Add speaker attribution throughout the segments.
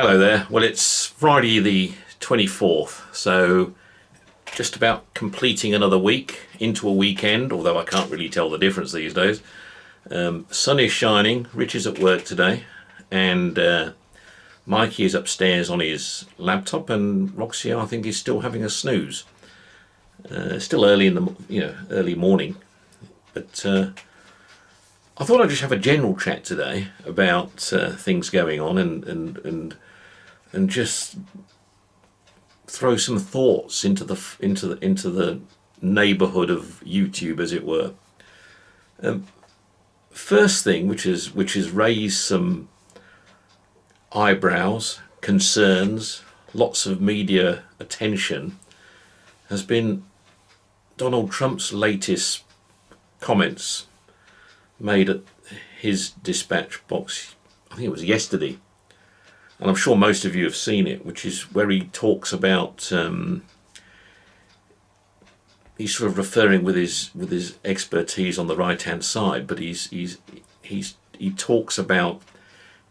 Speaker 1: Hello there. Well, it's Friday the 24th, so just about completing another week into a weekend, although I can't really tell the difference these days. Sun is shining, Rich is at work today, and Mikey is upstairs on his laptop, and Roxy, I think, is still having a snooze. Still early in the early morning, but I thought I'd just have a general chat today about things going on and just throw some thoughts into the neighbourhood of YouTube, as it were. First thing, which has raised some eyebrows, concerns, lots of media attention, has been Donald Trump's latest comments made at his dispatch box. I think it was yesterday, and I'm sure most of you have seen it, which is where he talks about he's sort of referring with his expertise on the right hand side, but he talks about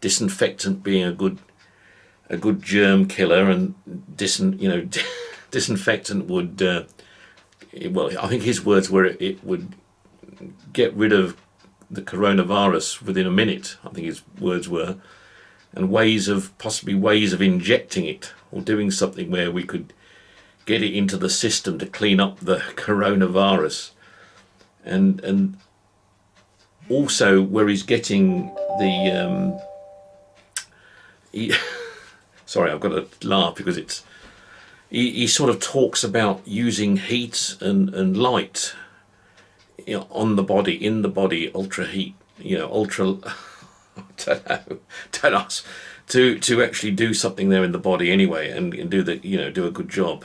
Speaker 1: disinfectant being a good germ killer, and disinfectant would I think his words were it would get rid of the coronavirus within a minute, I think his words were, and possibly ways of injecting it or doing something where we could get it into the system to clean up the coronavirus, and also where he's getting the sorry, I've got to laugh because he sort of talks about using heat and light, on the body, in the body, ultra heat, ultra. don't ask to actually do something there in the body anyway, and do do a good job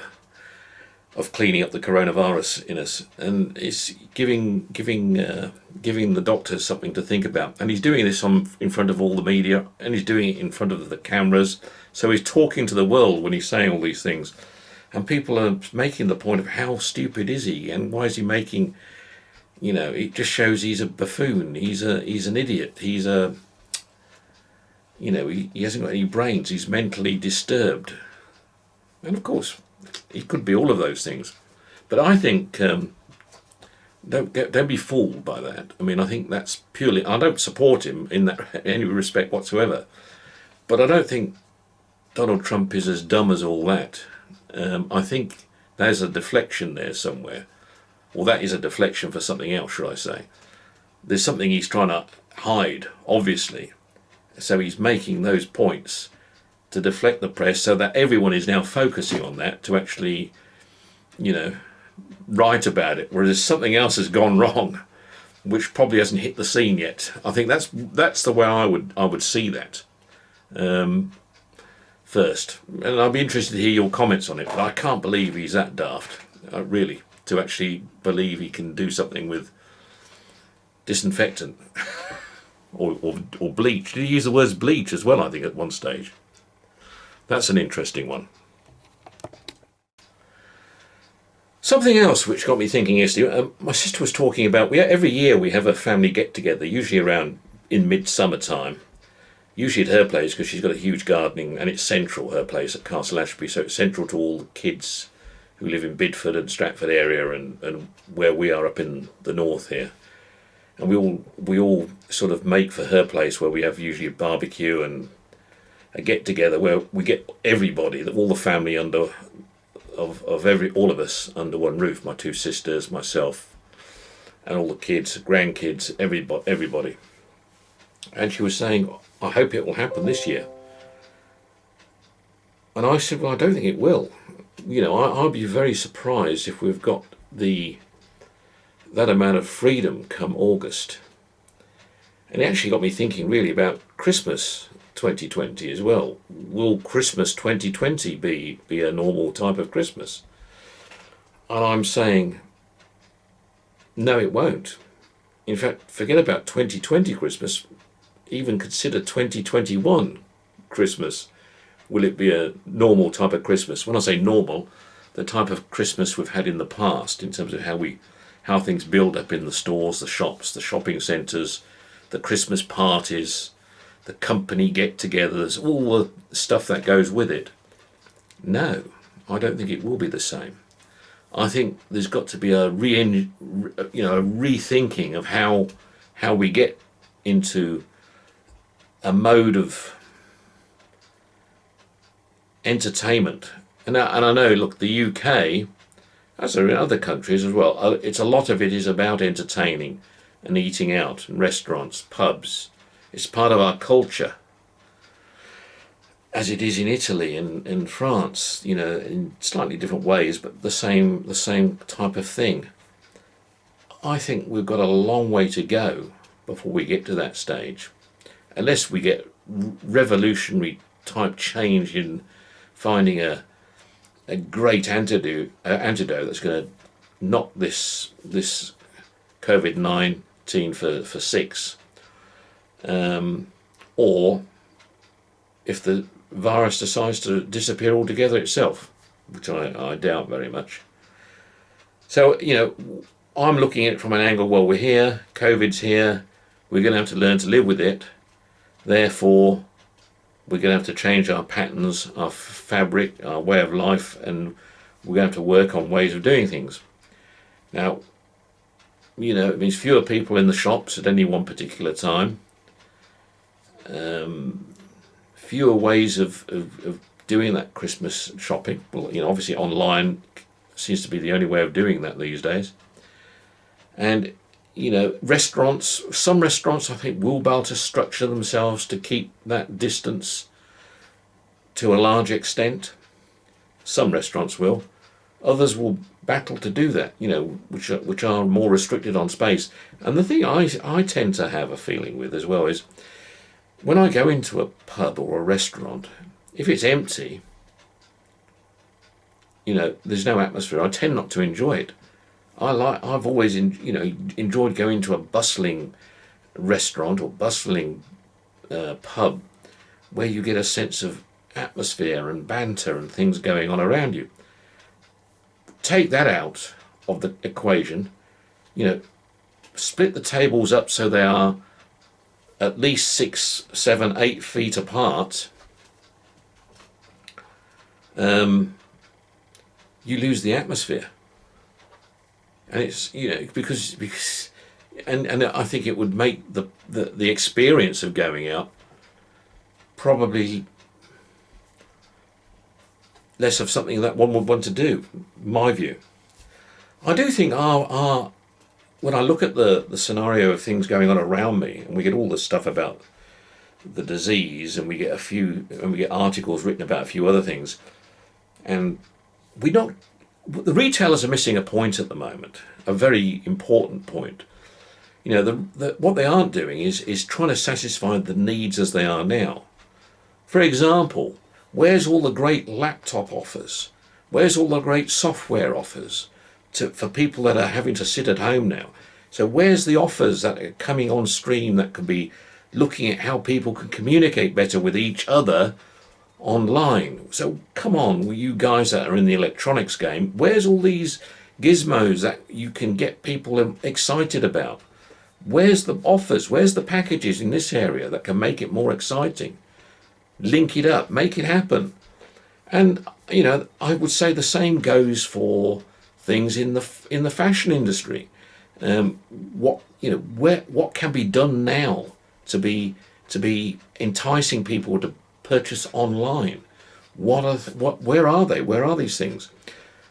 Speaker 1: of cleaning up the coronavirus in us, and it's giving the doctors something to think about. And he's doing this in front of all the media, and he's doing it in front of the cameras. So he's talking to the world when he's saying all these things, and people are making the point of how stupid is he, and why is he making. It just shows he's a buffoon. He's an idiot. He hasn't got any brains. He's mentally disturbed, and of course, he could be all of those things. But I think don't be fooled by that. I mean, I think that's purely. I don't support him in any respect whatsoever, but I don't think Donald Trump is as dumb as all that. I think there's a deflection there somewhere. Well, that is a deflection for something else, should I say. There's something he's trying to hide, obviously. So he's making those points to deflect the press so that everyone is now focusing on that to actually, write about it. Whereas something else has gone wrong, which probably hasn't hit the scene yet. I think that's the way I would see that first. And I'd be interested to hear your comments on it, but I can't believe he's that daft, really, to actually believe he can do something with disinfectant or bleach. Did he use the words bleach as well, I think, at one stage? That's an interesting one. Something else which got me thinking yesterday, my sister was talking about, every year we have a family get-together, usually around in midsummer time, usually at her place, because she's got a huge gardening, and it's central, her place at Castle Ashby, so it's central to all the kids who live in Bidford and Stratford area, and where we are up in the north here. And we all sort of make for her place, where we have usually a barbecue and a get together where we get everybody, all the family all of us under one roof. My two sisters, myself, and all the kids, grandkids, everybody. And she was saying, I hope it will happen this year. And I said, well, I don't think it will. I'll be very surprised if we've got that amount of freedom come August. And it actually got me thinking really about Christmas 2020 as well. Will Christmas 2020 be a normal type of Christmas? And I'm saying, no, it won't. In fact, forget about 2020 Christmas, even consider 2021 Christmas. Will it be a normal type of Christmas? When I say normal, the type of Christmas we've had in the past, in terms of how things build up in the stores, the shops, the shopping centres, the Christmas parties, the company get-togethers, all the stuff that goes with it. No, I don't think it will be the same. I think there's got to be a rethinking of how we get into a mode of entertainment. And I know, look, the UK, as are in other countries as well, it's a lot of it is about entertaining and eating out, and restaurants, pubs. It's part of our culture, as it is in Italy and in France, in slightly different ways, but the same type of thing. I think we've got a long way to go before we get to that stage, unless we get revolutionary type change in finding a great antidote that's going to knock this COVID-19 for six, or if the virus decides to disappear altogether itself, which I doubt very much. So, I'm looking at it from an angle, well, we're here, COVID's here, we're going to have to learn to live with it, therefore we're going to have to change our patterns, our fabric, our way of life, and we're going to have to work on ways of doing things. Now, it means fewer people in the shops at any one particular time, fewer ways of doing that Christmas shopping. Well, obviously online seems to be the only way of doing that these days. And, restaurants, some restaurants I think will be able to structure themselves to keep that distance to a large extent. Some restaurants will. Others will battle to do that, which are more restricted on space. And the thing I tend to have a feeling with as well is, when I go into a pub or a restaurant, if it's empty, there's no atmosphere, I tend not to enjoy it. I've always enjoyed going to a bustling restaurant or bustling pub where you get a sense of atmosphere and banter and things going on around you. Take that out of the equation, split the tables up so they are at least 6, 7, 8 feet apart. You lose the atmosphere. And it's because and I think it would make the experience of going out probably less of something that one would want to do, my view. I do think our when I look at the scenario of things going on around me, and we get all this stuff about the disease, and we get articles written about a few other things, and the retailers are missing a point at the moment, a very important point. What they aren't doing is trying to satisfy the needs as they are now. For example, where's all the great laptop offers? Where's all the great software offers for people that are having to sit at home now? So where's the offers that are coming on stream that could be looking at how people can communicate better with each other online? So come on, you guys that are in the electronics game, where's all these gizmos that you can get people excited about? Where's the offers? Where's the packages in this area that can make it more exciting? Link it up, make it happen. And I would say the same goes for things in the fashion industry. What can be done now to be enticing people to purchase online? Where are they? Where are these things?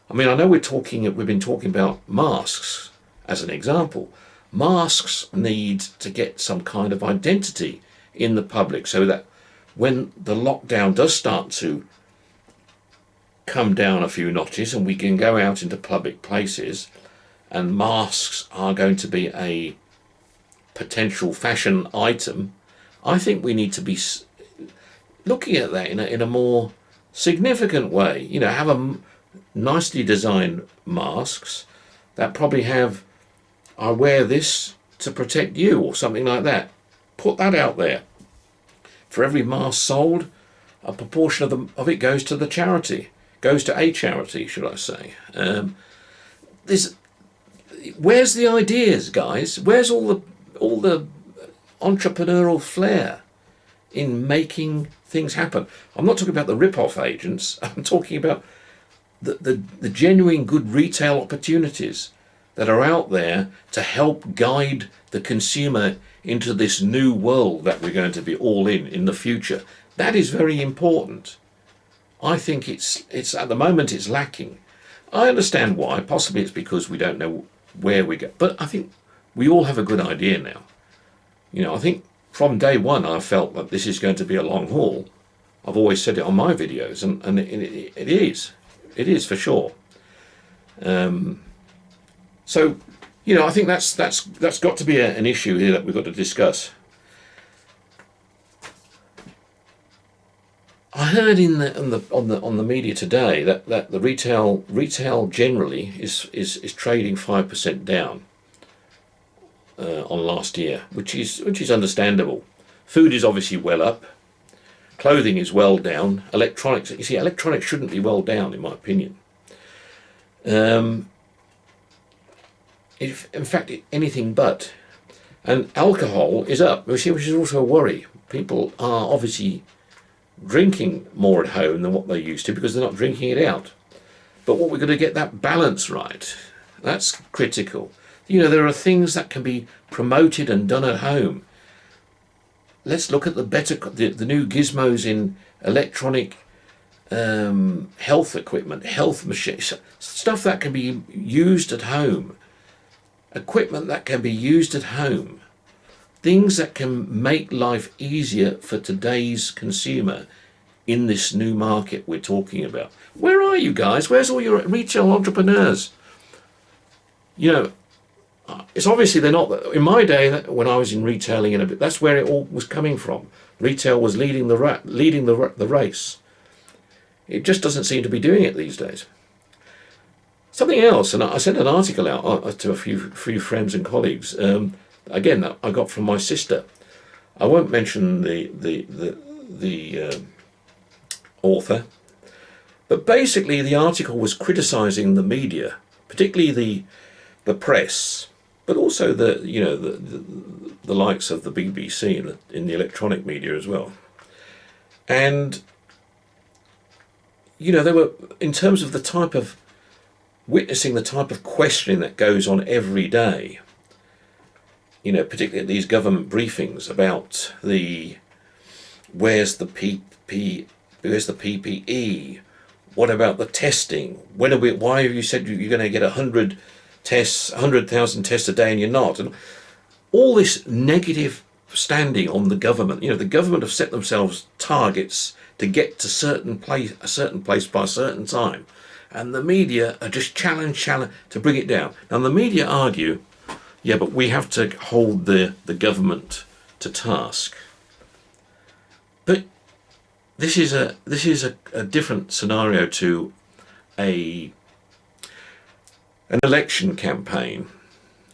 Speaker 1: I mean, I know we've been talking about masks as an example. Masks need to get some kind of identity in the public so that when the lockdown does start to come down a few notches and we can go out into public places, and masks are going to be a potential fashion item, I think we need to be looking at that in a more significant way. Have a nicely designed masks that probably have, I wear this to protect you, or something like that. Put that out there. For every mask sold, a proportion of it goes to a charity, should I say. Where's the ideas, guys? Where's all the entrepreneurial flair? in making things happen. I'm not talking about the rip-off agents. I'm talking about the genuine good retail opportunities that are out there to help guide the consumer into this new world that we're going to be all in the future. That is very important. I think it's at the moment it's lacking. I understand why. Possibly it's because we don't know where we go. But I think we all have a good idea now. I think from day one I felt that this is going to be a long haul. I've always said it on my videos, and it is. It is for sure. So, I think that's got to be an issue here that we've got to discuss. I heard on the media today that the retail generally is trading 5% down on last year, which is understandable. Food is obviously well up. Clothing is well down. Electronics, electronics shouldn't be well down, in my opinion. In fact, anything but. And alcohol is up, which is also a worry. People are obviously drinking more at home than what they used to because they're not drinking it out. But what we're going to get that balance right. That's critical. There are things that can be promoted and done at home. Let's look at the new gizmos in electronic health equipment, health machines, stuff that can be used at home, equipment that can be used at home, things that can make life easier for today's consumer in this new market we're talking about. Where are you guys? Where's all your retail entrepreneurs? It's obviously they're not. In my day, when I was in retailing, that's where it all was coming from. Retail was leading the race. It just doesn't seem to be doing it these days. Something else, and I sent an article out to a few friends and colleagues. Again, I got from my sister. I won't mention the author, but basically the article was criticising the media, particularly the press, but also the likes of the BBC in the electronic media as well. And they were, in terms of the type of witnessing the type of questioning that goes on every day, particularly at these government briefings about where's the PPE, what about the testing, why have you said you're going to get 100,000 tests a day and you're not, and all this negative standing on the government. The government have set themselves targets to get to a certain place by a certain time, and the media are just challenge to bring it down. Now the media argue, yeah, but we have to hold the government to task. But this is a different scenario to an election campaign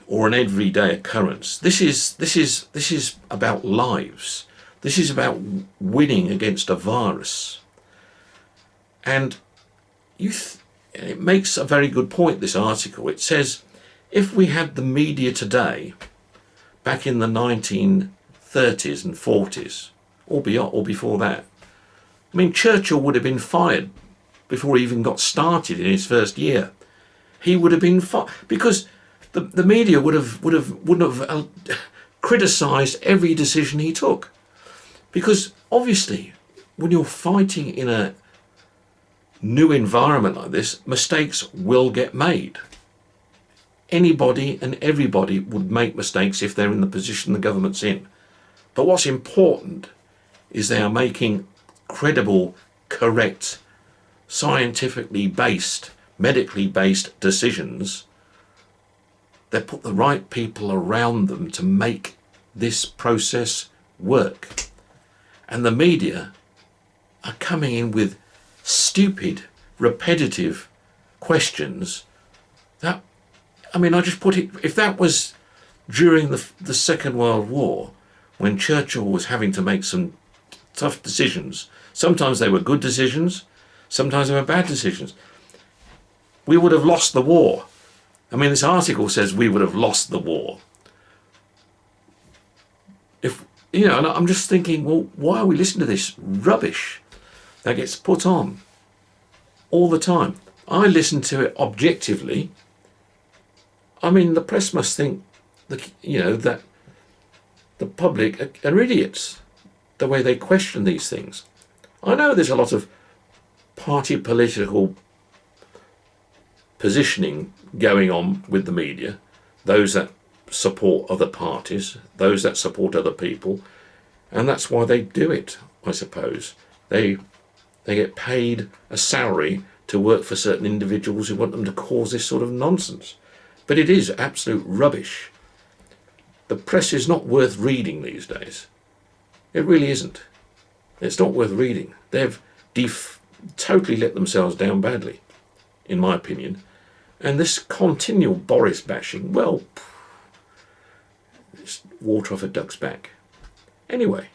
Speaker 1: or an everyday occurrence. This is about lives. This is about winning against a virus. And it makes a very good point, this article. It says, if we had the media today, back in the 1930s and 40s, or before that, Churchill would have been fired before he even got started in his first year. He would have been fired because the media wouldn't have criticised every decision he took. Because obviously, when you're fighting in a new environment like this, mistakes will get made. Anybody and everybody would make mistakes if they're in the position the government's in. But what's important is they are making credible, correct, scientifically based, medically based decisions that put the right people around them to make this process work. And the media are coming in with stupid, repetitive questions that, I just put it, if that was during the Second World War, when Churchill was having to make some tough decisions, sometimes they were good decisions, sometimes they were bad decisions, we would have lost the war. This article says we would have lost the war. You know, and I'm just thinking, well, why are we listening to this rubbish that gets put on all the time? I listen to it objectively. I mean, the press must think, that the public are idiots, the way they question these things. I know there's a lot of party political positioning going on with the media, those that support other parties, those that support other people, and that's why they do it, I suppose. They get paid a salary to work for certain individuals who want them to cause this sort of nonsense. But it is absolute rubbish. The press is not worth reading these days. It really isn't. It's not worth reading. They've totally let themselves down badly, in my opinion. And this continual Boris bashing, well, it's water off a duck's back. Anyway,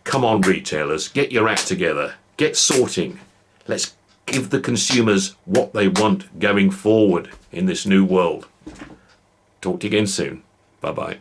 Speaker 1: come on, retailers, get your act together. Get sorting. Let's give the consumers what they want going forward in this new world. Talk to you again soon. Bye-bye.